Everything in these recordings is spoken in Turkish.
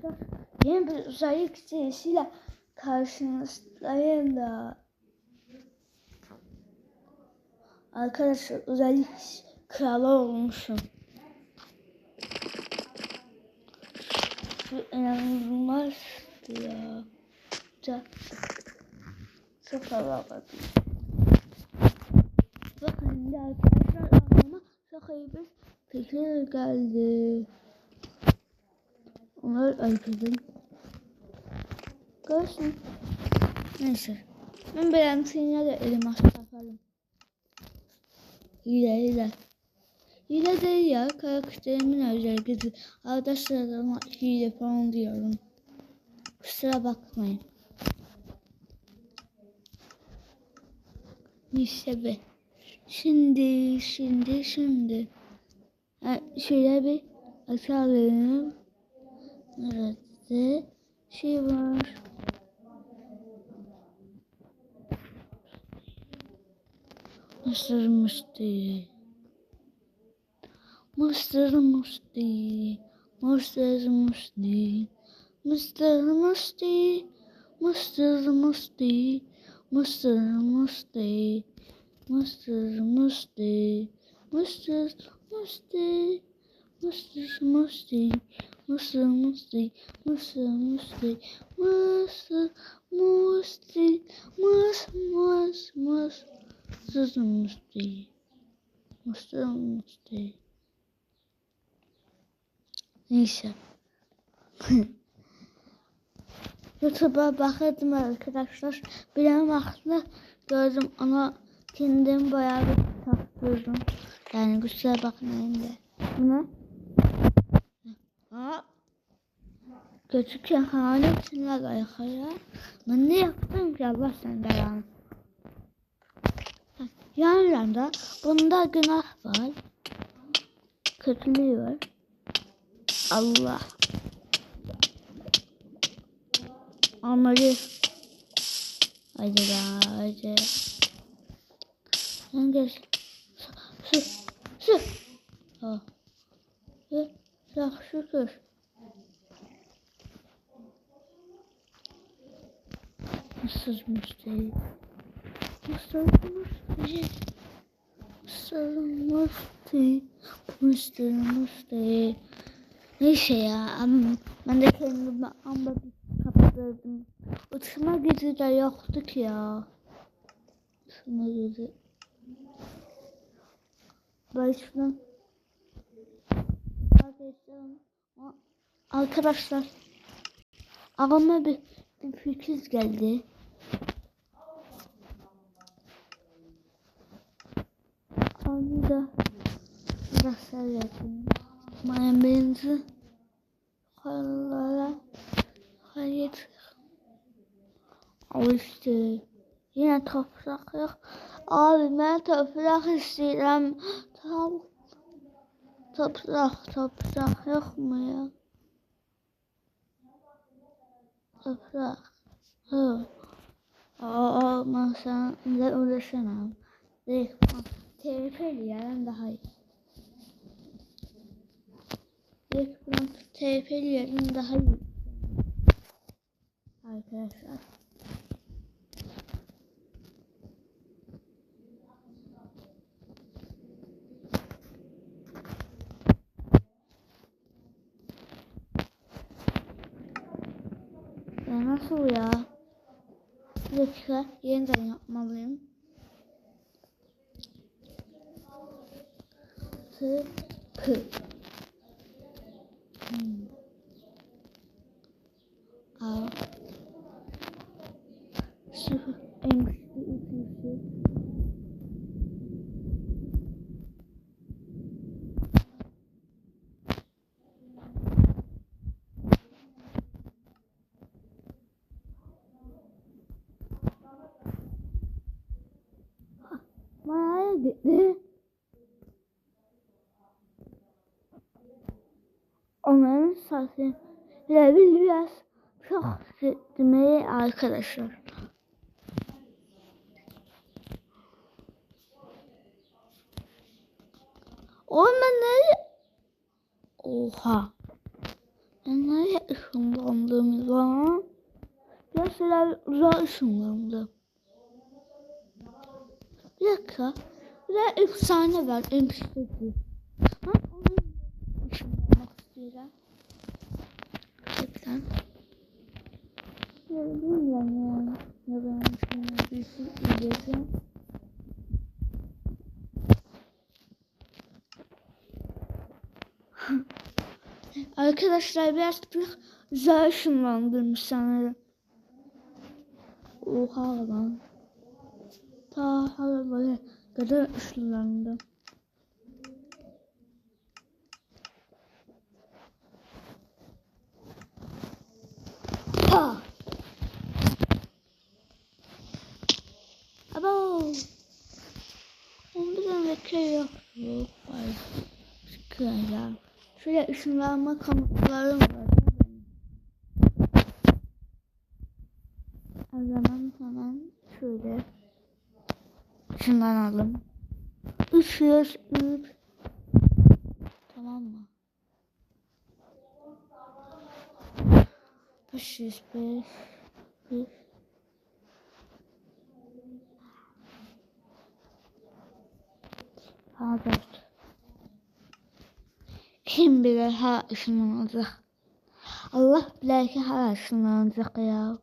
arkadaşlar. Yeni bir uzaylı serisiyle karşınızdayım da. Arkadaşlar uzaylı kralı olmuşum. Bu inanılmazdı ya. Çok havalı. Bakın şimdi arkadaşlar aklıma çok iyi bir fikir geldi. Onlar ayıkladım. Görsün. Neyse. Ben beğendiğimde de elmas taparım. Hile. Hile değil ya. Karakterimin özelliği. Arkadaşlarıma hile falan diyorum. Kusura bakmayın. İşte be. Şimdi. Şöyle bir açalım. Nerede şey var? Mısır Musti. Neyse. YouTube'a bakıyordum arkadaşlar. Bir an vakti gördüm ona kendim bayağı bir taktırdım. Yani kusura bakmayın da. Ne? Ha? Gözüküyor hala içine kayakaya. Ben ne yaptım ki Allah senden yani. Yani da bunda günah var. Kötülüğü var. Allah. Amacı. Haydi. Sen geç. Su. Ha. Çok şükür. Mısır Musti. Neyse ya. Ben de kendime amba bir kapatırdım. Uçma gücü de yoktu ki ya. Uçma gücü. Başına. Arkadaşlar. Ağama bir fikir geldi. Onu da biraz yapayım. Mayonezi hayırlara hayır. İşte yine toprak yok. Abi ben toprak istiyorum. Tam toprak yok mu ya? Toprak. Ben seninle uğraşamam. TF'li yerden daha iyi. TF'li yerden daha iyi. Arkadaşlar. Ya nasıl ya? Bir dakika yeniden yapmalıyım. Tıpkı. A. Sıfır. En güçlü ikisi. Maya gitti. Onların sesi biraz çok gitmeyi arkadaşlar. Oğlum ben nereye? Oha. Nereye ışınlandım lan? Mesela uzağa ışınlandım. Bir dakika. Bir de efsane var. MP3. Ha, onu ışınlanmak istiyorum. Gerçekten. Bilmiyorum yani. Ne ben ışınlanmışım. Arkadaşlar biraz uzağa ışınlandırmış sanırım. Oha lan. Ta havalara kadar ışınlandım. Ha! Abo! Ondan bekle yok. Yok var. Sıkıya. Şöyle ışınlanma kanıtlarım var. O zaman hemen şöyle ışınlanalım. Işığız. Tamam mı? 505 Hazır. Kim bilir ha ışınlanacak. Allah bilir ki ha ışınlanacak ya.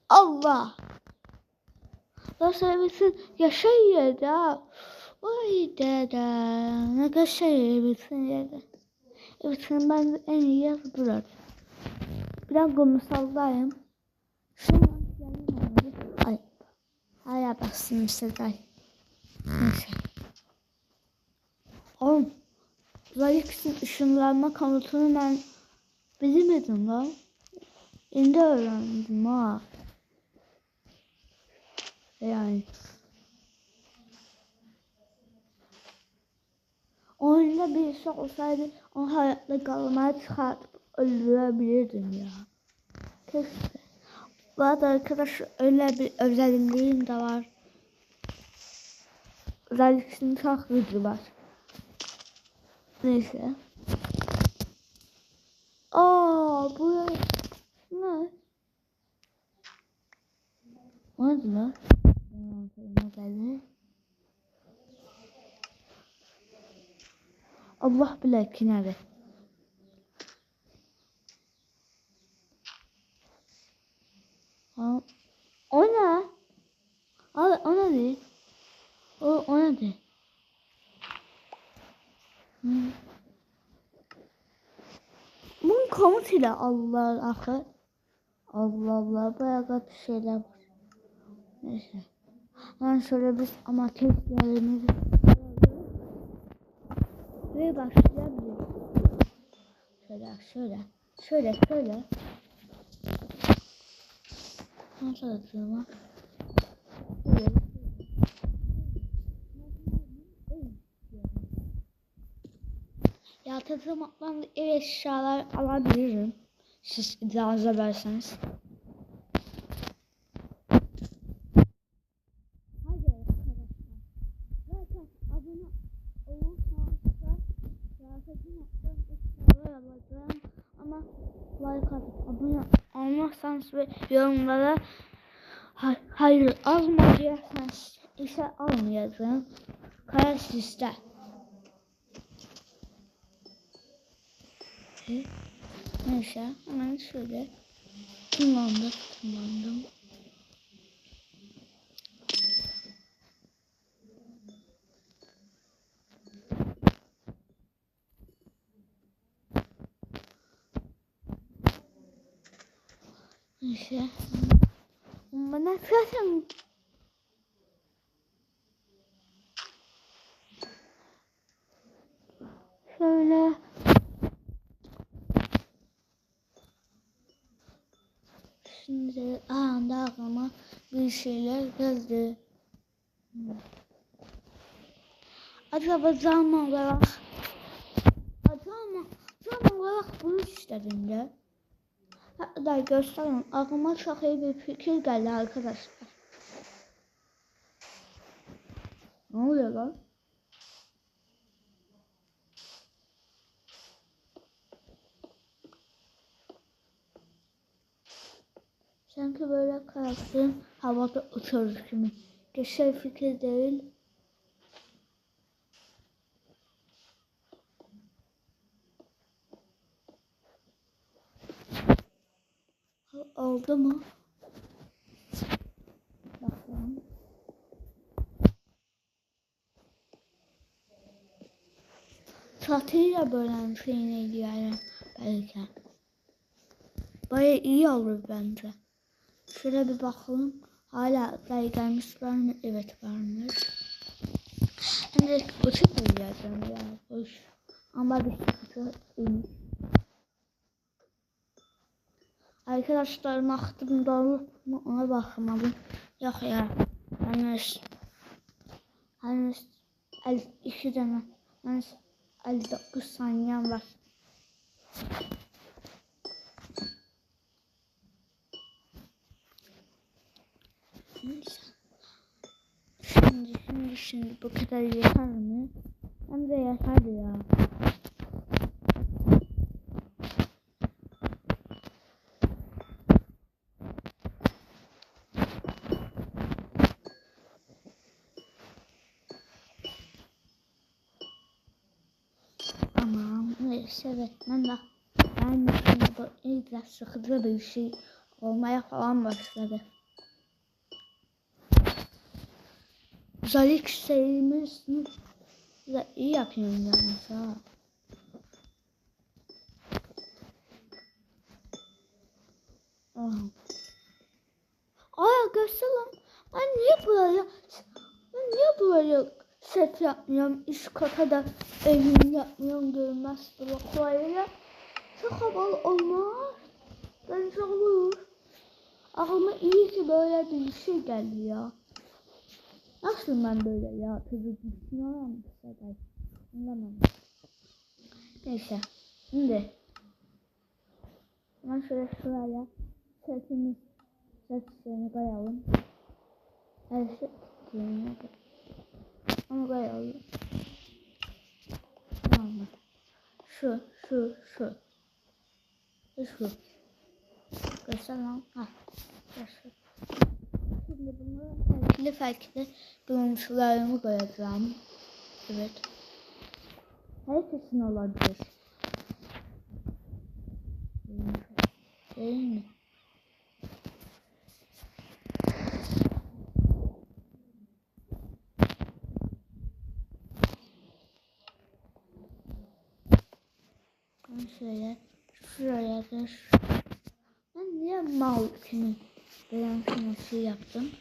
Allah! Başarabilirsin yaşayır da. Vay dede. Ne yaşayabilirsin yerde. Evet ben en iyi yaz burada. Biraz kumsaldayım. Şu an ay. Hala bastım size. Neyse. Oğlum. Zayıfsın ışınlanma kanıtını ben bilmedim lan. Şimdi öğrendim ha. Yani. Oyunda birisi olsaydı onu hayatta kalmaya çıkartıp öldürebilirdim ya. Keşke. Bu arada arkadaş öyle bir özelliğim de var. Özellikle çok gücü var. Neyse. Bu ne? O ne lan? Allah bilir ki nerede. O ne? O ne değil? O ne değil? Bunun komutuyla Allah akı. Allah bayağı kötü şeyler var. Neyse. Ben şöyle biz amatörlerimizi ve başlayabiliriz. Şöyle. Nasıl atıyorlar? Ya tasarımdan ev eşyalar alabilirim. Siz icazı verseniz. Hadi arkadaşlar. Zaten abone olursanız tasarımdan eşyalar alacağım. Ama like atıp abone olmazsanız ve yorumlara hayır alma diyorsanız ise almayacağım. Karar sizde. Neyse hemen şöyle kullandım. Neyse. Bana zaten şöyle şimdi anda aklıma bir şeyler geldi. Acaba zaman olarak bunu istedim de. Hatta göstereyim. Aklıma çok iyi bir fikir geldi arkadaşlar. Ne oluyor lan? Sanki böyle karakterin havada uçurur gibi. Geçer fikir değil. Oldu mu? Bakalım. Satıyla bölen şey neydi yani belki. Baya iyi olur bence. Şöyle bir bakalım. Hala sayı gelmiş var mı? Evet varmış. Şimdi uçuk uyuyacağım ya. Hoş. Ama bir sıkıntı iyiymiş. Arkadaşlar maktubum doğru mu ona bakmadım. Yok ya. Henüz 52 tane. Henüz 59 saniyem var. Şimdi bu kadar yeter mi? Hem de yeter ya. Ama neyse evet ben de şimdi bu iyice sıkıcı bir şey olmaya falan başladı. Güzellik serimiz de iyi yapıyorum yalnız ha. Aa göster lan. Ben niye buraya set yapmıyorum? Üst kata da evimi yapmıyorum görmez bloklarıyla. Çok havalı olmaz. Bence olur. Aklıma iyi ki böyle bir şey geldi ya. Nasıl ben böyle ya? Tabii düşünüyorum. Anlamadım. Neyse. Şimdi. Ben şöyle şuraya setini koyalım. Her şey yerine koy. Onu koyalım. Tamam mı? Şu. Şu. Göster lan. Ha. Göster. Şimdi bunları farklı görüntülerimi koyacağım. Evet. Herkesin olabilir. Değil mi? Ben şöyle şuraya da ben niye mal kimi beğenmişim şey yaptım.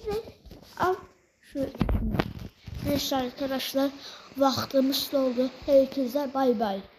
Ve al şu ikisini. Neyse arkadaşlar vaktimiz doldu. Herkese bay bay.